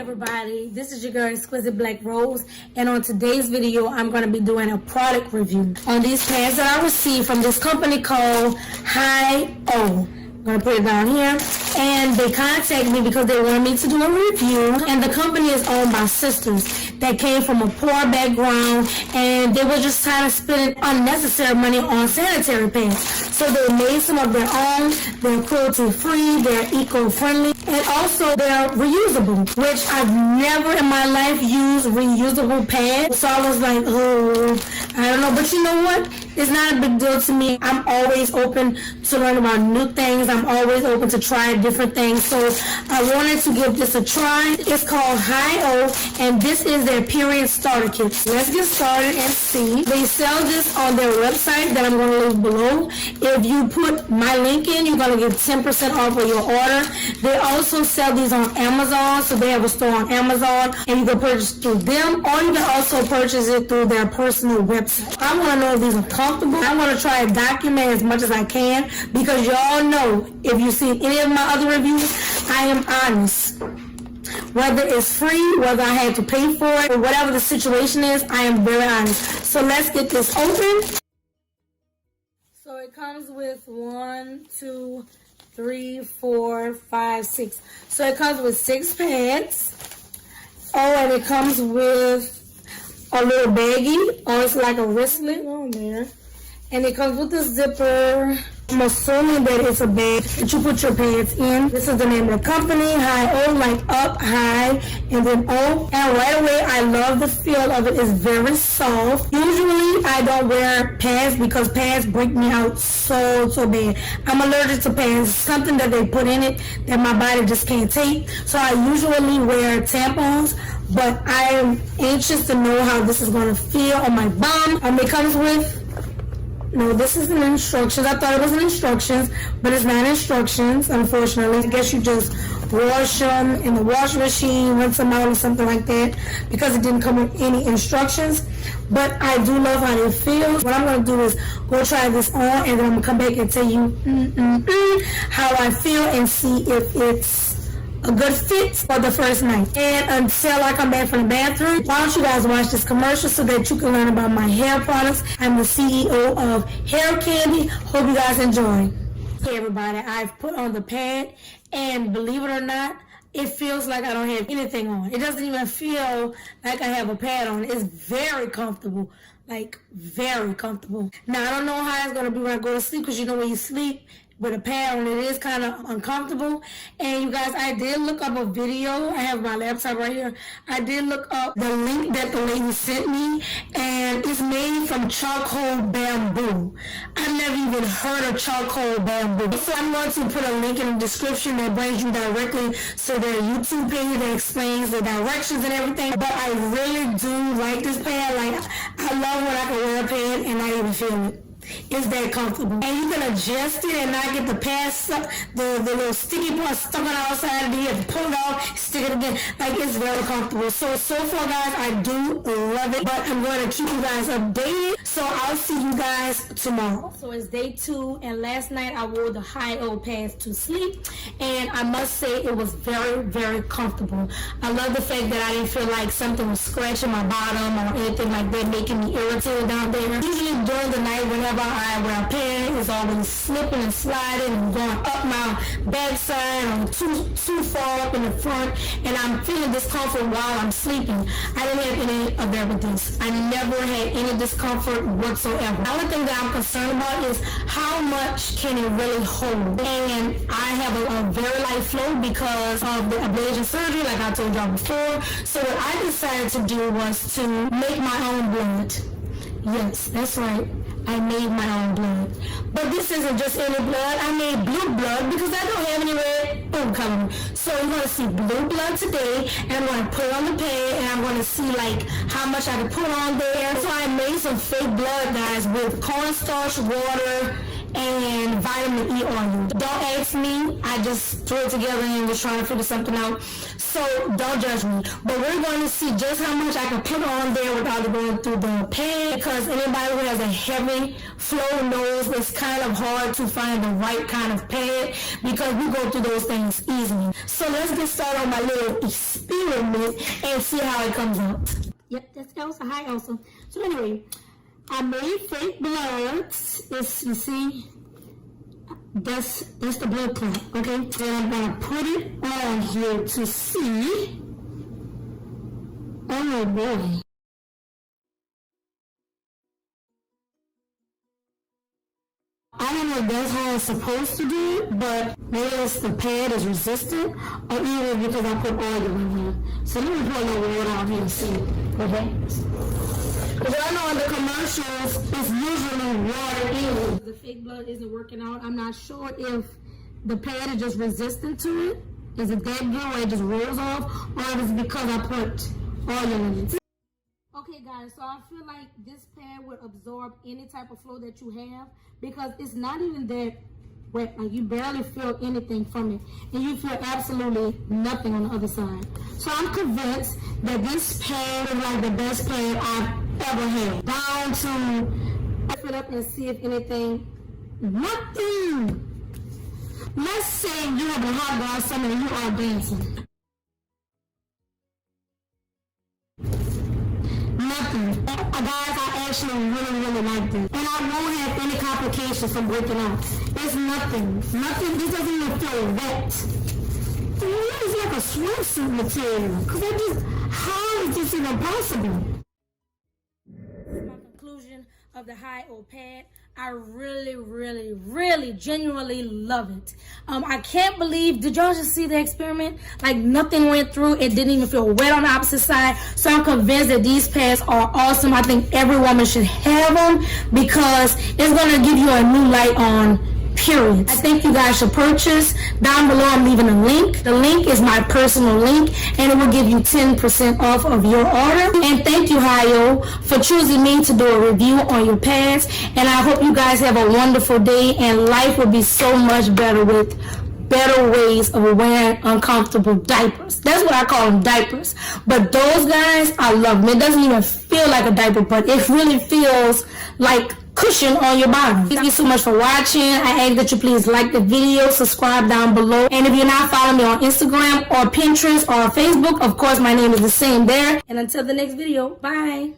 everybody, this is your girl Exquisite Blackrose, and on today's video I'm going to be doing a product review on these pants that I received from this company called Hi-O. I'm going to put it down here, and they contacted me because they wanted me to do a review, and the company is owned by sisters that came from a poor background, and they were just tired of spending unnecessary money on sanitary pads. So they made some of their own. They're cruelty-free, they're eco-friendly, and also they're reusable, which I've never in my life used reusable pads. So I was like, oh, I don't know. But you know what? It's not a big deal to me. I'm always open to learn about new things. I'm always open to try different things. So I wanted to give this a try. It's called Hi-O, and this is their period starter kit. Let's get started and see. They sell this on their website that I'm going to leave below. If you put my link in, you're going to get 10% off of your order. They also sell these on Amazon, so they have a store on Amazon, and you can purchase through them, or you can also purchase it through their personal website. I want to know if these are comfortable. I want to try to document as much as I can, because y'all know, if you've seen any of my other reviews, I am honest. Whether it's free, whether I had to pay for it, or whatever the situation is, I am very honest. So let's get this open. So it comes with 1, 2, 3, 4, 5, 6. So it comes with 6 pads. Oh, and it comes with a little baggie. Oh, it's like a wristlet on there. And it comes with a zipper. I'm assuming that it's a bag that you put your pads in. This is the name of the company, Hi-O, like up, high, and then O. And right away, I love the feel of it. It's very soft. Usually, I don't wear pads because pads break me out so bad. I'm allergic to pads. It's something that they put in it that my body just can't take. So I usually wear tampons, but I am anxious to know how this is going to feel on my bum. It comes with... No, this isn't instructions. I thought it was instructions, but it's not instructions, unfortunately. I guess you just wash them in the washing machine, rinse them out or something like that, because it didn't come with any instructions. But I do love how it feels. What I'm going to do is go try this on, and then I'm going to come back and tell you how I feel and see if it's a good fit for the first night. And until I come back from the bathroom, why don't you guys watch this commercial so that you can learn about my hair products. I'm the CEO of Hair Candy. Hope you guys enjoy. Hey everybody, I've put on the pad, and believe it or not, it feels like I don't have anything on. It doesn't even feel like I have a pad on. It's very comfortable. Like, very comfortable. Now, I don't know how it's going to be when I go to sleep, because you know when you sleep with a pad on, it is kind of uncomfortable. And you guys, I did look up a video. I have my laptop right here. I did look up the link that the lady sent me, and it's made from charcoal bamboo. I've never even heard of charcoal bamboo. So I'm going to put a link in the description that brings you directly to their YouTube page that explains the directions and everything. But I really do like this pad. Like, I love when I can wear a pad and not even feel it. It's that comfortable. And you can adjust it and not get the pad stuck, the little sticky part stuck on the outside of it. You have to pull it off, stick it again. Like, it's very comfortable. So far, guys, I do love it. But I'm going to keep you guys updated. So I'll see you guys tomorrow. So it's day 2, and last night I wore the Hi-O pads to sleep. And I must say it was very comfortable. I love the fact that I didn't feel like something was scratching my bottom or anything like that, making me irritated down there. Usually during the night, whenever I wear a pad, it's always slipping and sliding and going up my backside or too far up in the front, and I'm feeling discomfort while I'm sleeping. I didn't have any of everything. I never had any discomfort whatsoever. The only thing that I'm concerned about is how much can it really hold. And I have a very light flow because of the ablation surgery, like I told y'all before. So what I decided to do was to make my own blood. Yes, that's right. I made my own blood. But this isn't just any blood. I made blue blood because I don't have any red bone color. So you're going to see blue blood today, and I'm going to put it on the pad, and I'm going to see like how much I can put on there. So I made some fake blood, guys, with cornstarch, water, and vitamin vitamin E oil. Don't ask me. I just threw it together and was trying to figure something out. So don't judge me. But we're going to see just how much I can put on there without going through the pad, because anybody who has a heavy flow knows it's kind of hard to find the right kind of pad, because we go through those things easily. So let's get started on my little experiment and see how it comes out. Yep, that's Elsa. Hi, Elsa. So anyway, I made fake blood. It's, you see, that's the blood clot, okay? And I'm gonna put it on here to see. Oh boy. I don't know if that's how it's supposed to do it, but maybe it's the pad is resistant, or even because I put oil in here. So let me pour a little water on here and see what happens. Because I know in the commercials, it's usually water in. The fake blood isn't working out. I'm not sure if the pad is just resistant to it. Is it that good where it just rolls off, or if it's because I put oil in it? Okay guys, so I feel like this pad would absorb any type of flow that you have, because it's not even that wet. Like, you barely feel anything from it, and you feel absolutely nothing on the other side. So I'm convinced that this pad is like the best pad I've ever had. Down to fill it up and see if anything. Nothing. Let's say you have a hot girl summer and you are dancing. Nothing. Guys, I actually really like this. And I won't have any complications from breaking out. It's nothing. Nothing. This doesn't even feel wet. It is like a swimsuit material. Because I just, how is this even possible? My conclusion of the high-O pad. I really genuinely love it. I can't believe, did y'all just see the experiment? Like, nothing went through. It didn't even feel wet on the opposite side. So I'm convinced that these pads are awesome. I think every woman should have them, because it's going to give you a new light on periods. I think you guys should purchase. Down below I'm leaving a link. The link is my personal link, and it will give you 10% off of your order. And thank you, Hayo, for choosing me to do a review on your pads. And I hope you guys have a wonderful day, and life will be so much better with better ways of wearing uncomfortable diapers. That's what I call them, diapers. But those guys, I love them. It doesn't even feel like a diaper, but it really feels like cushion on your body. Thank you so much for watching. I ask that you please like the video, subscribe down below, and if you're not following me on Instagram or Pinterest or Facebook, of course my name is the same there. And until the next video, bye.